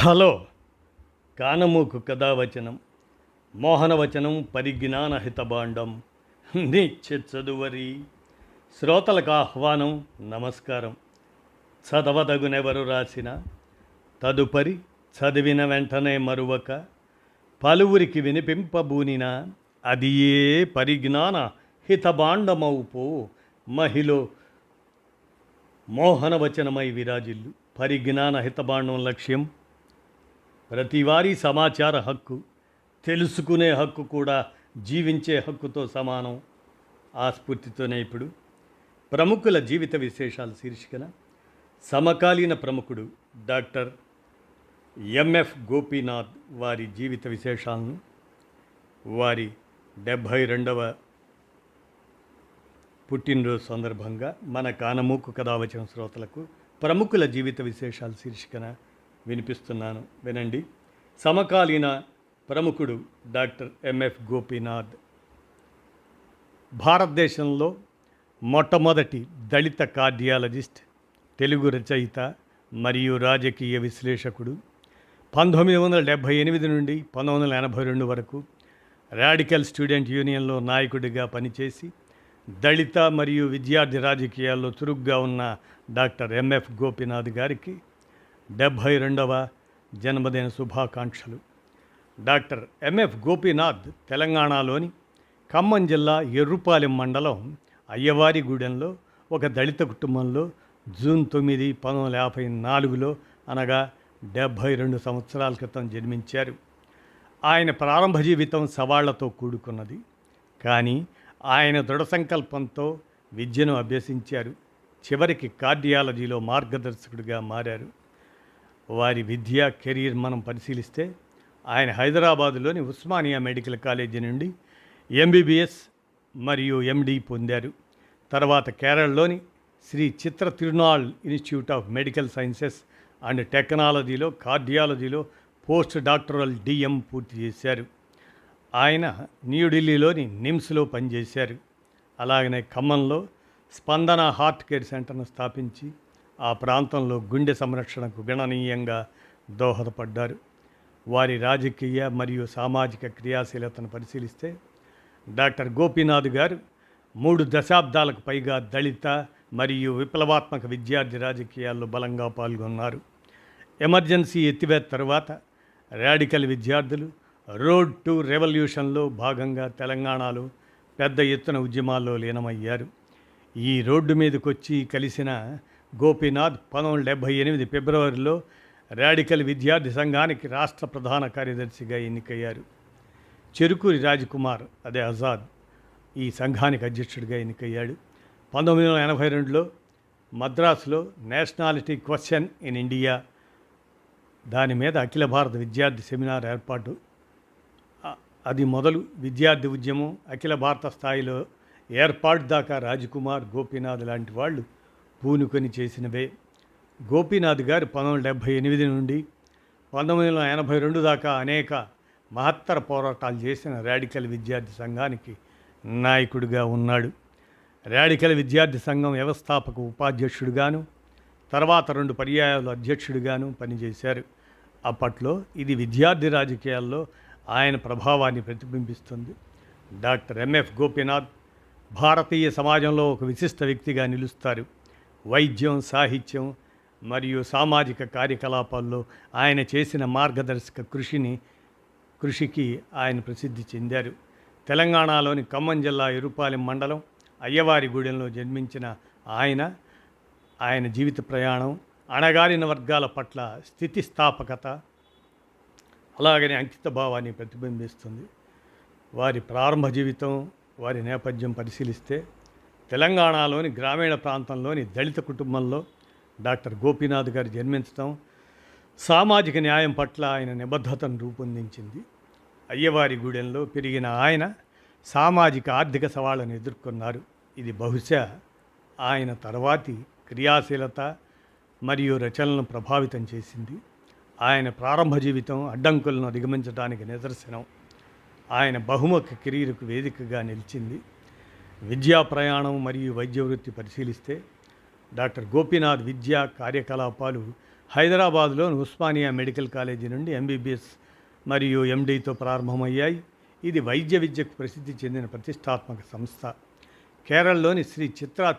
Hello కానమూకు కథావచనం మోహనవచనం పరిజ్ఞాన హితభాండం నిత్య చదువరి శ్రోతలకు ఆహ్వానం నమస్కారం. చదవదగునెవరు రాసిన తదుపరి చదివిన వెంటనే మరువక పలువురికి వినిపింపబూనిన అది ఏ పరిజ్ఞాన హితభాండమౌపో మహిళ మోహనవచనమై విరాజిల్లు. పరిజ్ఞాన హితభాండం లక్ష్యం ప్రతివారీ సమాచార హక్కు, తెలుసుకునే హక్కు కూడా జీవించే హక్కుతో సమానం. ఆ స్ఫూర్తితోనే ఇప్పుడు ప్రముఖుల జీవిత విశేషాలు శీర్షికన సమకాలీన ప్రముఖుడు డాక్టర్ ఎంఎఫ్ గోపీనాథ్ వారి జీవిత విశేషాలను, వారి 72వ పుట్టినరోజు సందర్భంగా మన కానమూకు కథావచన శ్రోతలకు ప్రముఖుల జీవిత విశేషాలు శీర్షికన వినిపిస్తున్నాను, వినండి. సమకాలీన ప్రముఖుడు డాక్టర్ ఎంఎఫ్ గోపీనాథ్ భారతదేశంలో మొట్టమొదటి దళిత కార్డియాలజిస్ట్, తెలుగు రచయిత మరియు రాజకీయ విశ్లేషకుడు. 1978 నుండి 1982 వరకు రాడికల్ స్టూడెంట్ యూనియన్లో నాయకుడిగా పనిచేసి దళిత మరియు విద్యార్థి రాజకీయాల్లో చురుగ్గా ఉన్న డాక్టర్ ఎంఎఫ్ గోపీనాథ్ గారికి 72వ జన్మదిన శుభాకాంక్షలు. డాక్టర్ ఎంఎఫ్ గోపీనాథ్ తెలంగాణలోని ఖమ్మం జిల్లా ఎర్రుపాలెం మండలం అయ్యవారిగూడెంలో ఒక దళిత కుటుంబంలో జూన్ 9, 1954లో అనగా 72 సంవత్సరాల క్రితం జన్మించారు. ఆయన ప్రారంభ జీవితం సవాళ్లతో కూడుకున్నది. కానీ ఆయన దృఢ సంకల్పంతో విద్యను అభ్యసించారు. చివరికి కార్డియాలజీలో మార్గదర్శకుడిగా మారారు. వారి విద్యా కెరీర్ మనం పరిశీలిస్తే ఆయన హైదరాబాదులోని ఉస్మానియా మెడికల్ కాలేజీ నుండి ఎంబీబీఎస్ మరియు ఎండి పొందారు. తర్వాత కేరళలోని Shri Chitra Tirunal institute of medical sciences and టెక్నాలజీలో కార్డియాలజీలో పోస్ట్ డాక్టరల్ డిఎం పూర్తి చేశారు. ఆయన న్యూఢిల్లీలోని నిమ్స్లో పనిచేశారు. అలాగనే ఖమ్మంలో స్పందన హార్ట్ కేర్ సెంటర్ను స్థాపించి ఆ ప్రాంతంలో గుండె సంరక్షణకు గణనీయంగా దోహదపడ్డారు. వారి రాజకీయ మరియు సామాజిక క్రియాశీలతను పరిశీలిస్తే డాక్టర్ గోపీనాథ్ గారు 3 దశాబ్దాలకు పైగా దళిత మరియు విప్లవాత్మక విద్యార్థి రాజకీయాల్లో బలంగా పాల్గొన్నారు. ఎమర్జెన్సీ ఎత్తివేత తర్వాత రాడికల్ విద్యార్థులు రోడ్ టు రెవల్యూషన్లో భాగంగా తెలంగాణలో పెద్ద ఎత్తున ఉద్యమాల్లో లీనమయ్యారు. ఈ రోడ్డు మీదకొచ్చి కలిసిన గోపీనాథ్ 1978 ఫిబ్రవరిలో రాడికల్ విద్యార్థి సంఘానికి రాష్ట్ర ప్రధాన కార్యదర్శిగా ఎన్నికయ్యారు. చెరుకూరి రాజ్కుమార్ ఆజాద్ ఈ సంఘానికి అధ్యక్షుడిగా ఎన్నికయ్యాడు. 1982లో మద్రాసులో నేషనాలిటీ క్వశ్చన్ ఇన్ ఇండియా దాని మీద అఖిల భారత విద్యార్థి సెమినార్ ఏర్పాటు. అది మొదలు విద్యార్థి ఉద్యమం అఖిల భారత స్థాయిలో ఏర్పాటు దాకా రాజ్కుమార్, గోపీనాథ్ లాంటి వాళ్ళు పూనుకొని చేసినవే. గోపీనాథ్ గారు 1978 నుండి 1982 దాకా అనేక మహత్తర పోరాటాలు చేసిన రాడికల్ విద్యార్థి సంఘానికి నాయకుడిగా ఉన్నాడు. రాడికల్ విద్యార్థి సంఘం వ్యవస్థాపక ఉపాధ్యక్షుడిగాను తర్వాత 2 పర్యాయాలు అధ్యక్షుడిగాను పనిచేశారు. అప్పట్లో ఇది విద్యార్థి రాజకీయాల్లో ఆయన ప్రభావాన్ని ప్రతిబింబిస్తుంది. డాక్టర్ ఎంఎఫ్ గోపీనాథ్ భారతీయ సమాజంలో ఒక విశిష్ట వ్యక్తిగా నిలుస్తారు. వైద్యం, సాహిత్యం మరియు సామాజిక కార్యకలాపాల్లో ఆయన చేసిన మార్గదర్శక కృషికి ఆయన ప్రసిద్ధి చెందారు. తెలంగాణలోని ఖమ్మం జిల్లా ఎర్రుపాలెం మండలం అయ్యవారిగూడెంలో జన్మించిన ఆయన జీవిత ప్రయాణం అణగారిన వర్గాల పట్ల స్థితిస్థాపకత అలాగనే అంకిత భావాన్ని ప్రతిబింబిస్తుంది. వారి ప్రారంభ జీవితం, వారి నేపథ్యం పరిశీలిస్తే తెలంగాణలోని గ్రామీణ ప్రాంతంలోని దళిత కుటుంబంలో డాక్టర్ గోపీనాథ్ గారు జన్మించడం సామాజిక న్యాయం పట్ల ఆయన నిబద్ధతను రూపొందించింది. అయ్యవారిగూడెంలో పెరిగిన ఆయన సామాజిక ఆర్థిక సవాళ్ళను ఎదుర్కొన్నారు. ఇది బహుశా ఆయన తర్వాతి క్రియాశీలత మరియు రచనలను ప్రభావితం చేసింది. ఆయన ప్రారంభ జీవితం అడ్డంకులను అధిగమించడానికి నిదర్శనం. ఆయన బహుముఖ కెరీర్కు వేదికగా నిలిచింది. విద్యా ప్రయాణం మరియు వైద్య వృత్తి పరిశీలిస్తే డాక్టర్ గోపీనాథ్ విద్యా కార్యకలాపాలు హైదరాబాద్లోని ఉస్మానియా మెడికల్ కాలేజీ నుండి ఎంబీబీఎస్ మరియు ఎండీతో ప్రారంభమయ్యాయి. ఇది వైద్య విద్యకు ప్రసిద్ధి చెందిన ప్రతిష్టాత్మక సంస్థ. కేరళలోని Shri Chitra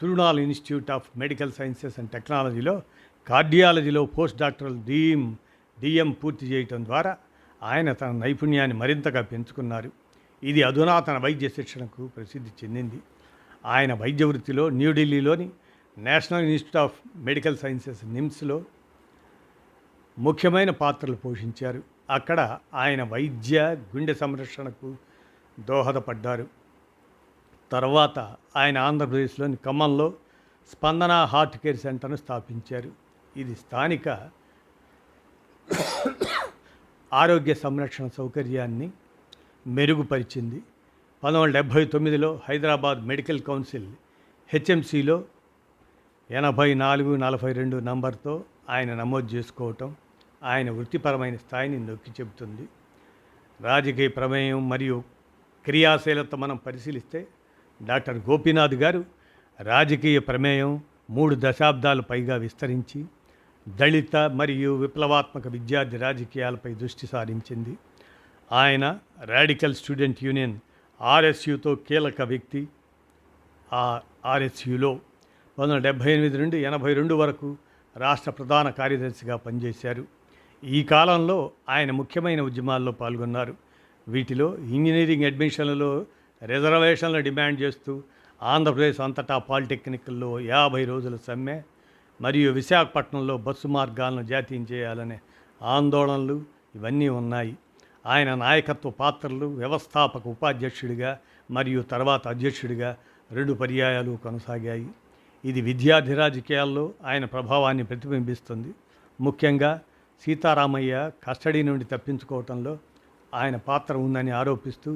Tirunal institute of medical sciences and టెక్నాలజీలో కార్డియాలజీలో పోస్ట్ డాక్టరల్ డిఎం పూర్తి చేయటం ద్వారా ఆయన తన నైపుణ్యాన్ని మరింతగా పెంచుకున్నారు. ఇది అధునాతన వైద్య శిక్షణకు ప్రసిద్ధి చెందింది. ఆయన వైద్య వృత్తిలో న్యూఢిల్లీలోని national institute of medical sciences నిమ్స్లో ముఖ్యమైన పాత్రలు పోషించారు. అక్కడ ఆయన వైద్య గుండె సంరక్షణకు దోహదపడ్డారు. తర్వాత ఆయన ఆంధ్రప్రదేశ్లోని ఖమ్మంలో స్పందన హార్ట్ కేర్ సెంటర్ను స్థాపించారు. ఇది స్థానిక ఆరోగ్య సంరక్షణ సౌకర్యాన్ని మెరుగుపరిచింది. 1979లో హైదరాబాద్ మెడికల్ కౌన్సిల్ హెచ్ఎంసిలో 8442 నంబర్తో ఆయన నమోదు చేసుకోవటం ఆయన వృత్తిపరమైన స్థాయిని నొక్కి చెబుతుంది. రాజకీయ ప్రమేయం మరియు క్రియాశీలత మనం పరిశీలిస్తే డాక్టర్ గోపీనాథ్ గారు రాజకీయ ప్రమేయం 3 దశాబ్దాలు పైగా విస్తరించి దళిత మరియు విప్లవాత్మక విద్యార్థి రాజకీయాలపై దృష్టి సారించింది. ఆయన రాడికల్ స్టూడెంట్ యూనియన్ ఆర్ఎస్యుతో కీలక వ్యక్తి. ఆ ఆర్ఎస్యులో 1978 నుండి 82 వరకు రాష్ట్ర ప్రధాన కార్యదర్శిగా పనిచేశారు. ఈ కాలంలో ఆయన ముఖ్యమైన ఉద్యమాల్లో పాల్గొన్నారు. వీటిలో ఇంజనీరింగ్ అడ్మిషన్లలో రిజర్వేషన్లు డిమాండ్ చేస్తూ ఆంధ్రప్రదేశ్ అంతటా పాలిటెక్నిక్ల్లో 50 రోజుల సమ్మె మరియు విశాఖపట్నంలో బస్సు మార్గాలను జాతీయం చేయాలనే ఆందోళనలు ఇవన్నీ ఉన్నాయి. ఆయన నాయకత్వ పాత్రలు వ్యవస్థాపక ఉపాధ్యక్షుడిగా మరియు తర్వాత అధ్యక్షుడిగా 2 పర్యాయాలు కొనసాగాయి. ఇది విద్యార్థి రాజకీయాల్లో ఆయన ప్రభావాన్ని ప్రతిబింబిస్తుంది. ముఖ్యంగా సీతారామయ్య కస్టడీ నుండి తప్పించుకోవటంలో ఆయన పాత్ర ఉందని ఆరోపిస్తూ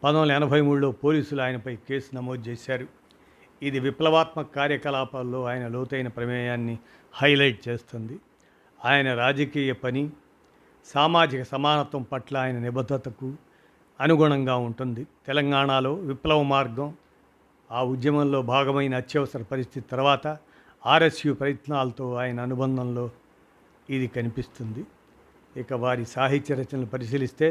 1983లో పోలీసులు ఆయనపై కేసు నమోదు చేశారు. ఇది విప్లవాత్మక కార్యకలాపాల్లో ఆయన లోతైన ప్రమేయాన్ని హైలైట్ చేస్తుంది. ఆయన రాజకీయ పని సామాజిక సమానత్వం పట్ల ఆయన నిబద్ధతకు అనుగుణంగా ఉంటుంది. తెలంగాణలో విప్లవ మార్గం ఆ ఉద్యమంలో భాగమైన అత్యవసర పరిస్థితి తర్వాత ఆర్ఎస్యు ప్రయత్నాలతో ఆయన అనుబంధంలో ఇది కనిపిస్తుంది. ఇక వారి సాహిత్య రచనలు పరిశీలిస్తే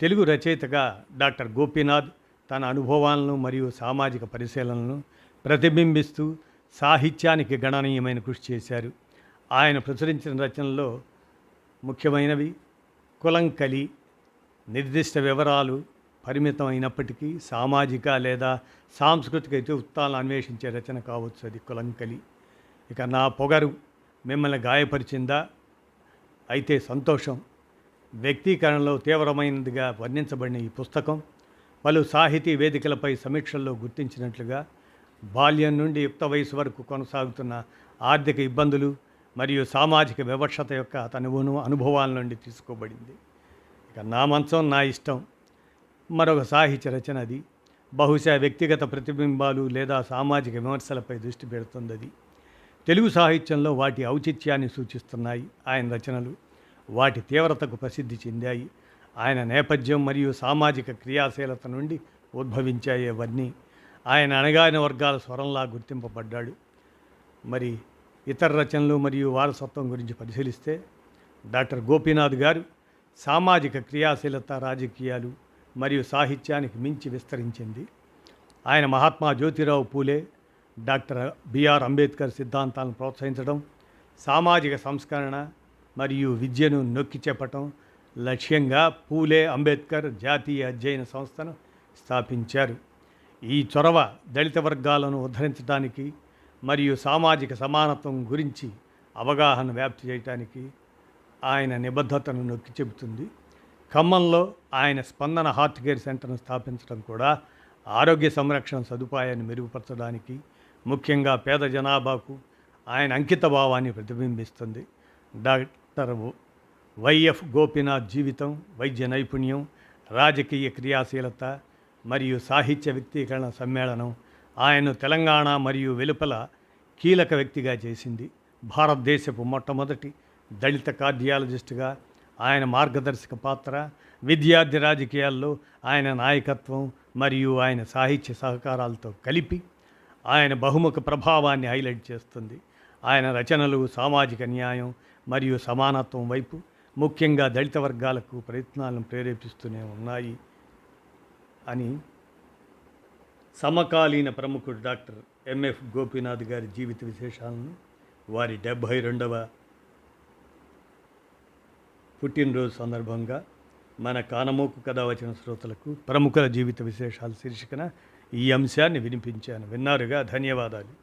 తెలుగు రచయితగా డాక్టర్ గోపీనాథ్ తన అనుభవాలను మరియు సామాజిక పరిశీలనలను ప్రతిబింబిస్తూ సాహిత్యానికి గణనీయమైన కృషి చేశారు. ఆయన ప్రచురించిన రచనల్లో ముఖ్యమైనవి కులంకలి, నిర్దిష్ట వివరాలు పరిమితం అయినప్పటికీ సామాజిక లేదా సాంస్కృతిక ఇతివృత్తాలను అన్వేషించే రచన కావచ్చు అది కులంకలి. ఇక నా పొగరు మిమ్మల్ని గాయపరిచిందా, అయితే సంతోషం వ్యక్తీకరణలో తీవ్రమైనదిగా వర్ణించబడిన ఈ పుస్తకం పలు సాహితీ వేదికలపై సమీక్షల్లో గుర్తించినట్లుగా బాల్యం నుండి యుక్త వయసు వరకు కొనసాగుతున్న ఆర్థిక ఇబ్బందులు మరియు సామాజిక వివక్షత యొక్క అతని అనుభవాల నుండి తీసుకోబడింది. ఇక నా మంచం నా ఇష్టం మరొక సాహిత్య రచన. అది బహుశా వ్యక్తిగత ప్రతిబింబాలు లేదా సామాజిక విమర్శలపై దృష్టి పెడుతుంది. అది తెలుగు సాహిత్యంలో వాటి ఔచిత్యాన్ని సూచిస్తున్నాయి. ఆయన రచనలు వాటి తీవ్రతకు ప్రసిద్ధి చెందాయి. ఆయన నేపథ్యం మరియు సామాజిక క్రియాశీలత నుండి ఉద్భవించాయి. అవన్నీ ఆయన అణగారిన వర్గాల స్వరంలా గుర్తింపబడ్డాడు. మరి ఇతర రచనలు మరియు వారసత్వం గురించి పరిశీలిస్తే డాక్టర్ గోపీనాథ్ గారు సామాజిక క్రియాశీలత రాజకీయాలు మరియు సాహిత్యానికి మించి విస్తరించింది. ఆయన మహాత్మా జ్యోతిరావు పూలే, డాక్టర్ బిఆర్ అంబేద్కర్ సిద్ధాంతాలను ప్రోత్సహించడం, సామాజిక సంస్కరణ మరియు విద్యను నొక్కి చెప్పటం లక్ష్యంగా పూలే అంబేద్కర్ జాతీయ అధ్యయన సంస్థను స్థాపించారు. ఈ చొరవ దళిత వర్గాలను ఉద్ధరించడానికి మరియు సామాజిక సమానత్వం గురించి అవగాహన వ్యాప్తి చేయడానికి ఆయన నిబద్ధతను నొక్కి చెబుతుంది. ఖమ్మంలో ఆయన స్పందన హార్ట్ కేర్ సెంటర్ను స్థాపించడం కూడా ఆరోగ్య సంరక్షణ సదుపాయాన్ని మెరుగుపరచడానికి, ముఖ్యంగా పేద జనాభాకు ఆయన అంకిత భావాన్ని ప్రతిబింబిస్తుంది. డాక్టర్ వైఎఫ్ గోపీనాథ్ జీవితం, వైద్య నైపుణ్యం, రాజకీయ క్రియాశీలత మరియు సాహిత్య వ్యక్తీకరణ సమ్మేళనం ఆయన్ను తెలంగాణ మరియు వెలుపల కీలక వ్యక్తిగా చేసింది. భారతదేశపు మొట్టమొదటి దళిత కార్డియాలజిస్టుగా ఆయన మార్గదర్శక పాత్ర, విద్యార్థి రాజకీయాల్లో ఆయన నాయకత్వం మరియు ఆయన సాహిత్య సహకారాలతో కలిపి ఆయన బహుముఖ ప్రభావాన్ని హైలైట్ చేస్తుంది. ఆయన రచనలు సామాజిక న్యాయం మరియు సమానత్వం వైపు, ముఖ్యంగా దళిత వర్గాలకు ప్రయత్నాలను ప్రేరేపిస్తూనే ఉన్నాయి అని సమకాలీన ప్రముఖుడు డాక్టర్ ఎంఎఫ్ గోపీనాథ్ గారి జీవిత విశేషాలను వారి 72వ పుట్టినరోజు సందర్భంగా మన కానమోకు కథ వచ్చిన శ్రోతలకు ప్రముఖుల జీవిత విశేషాలు శీర్షికన ఈ అంశాన్ని వినిపించాను. విన్నారుగా, ధన్యవాదాలు.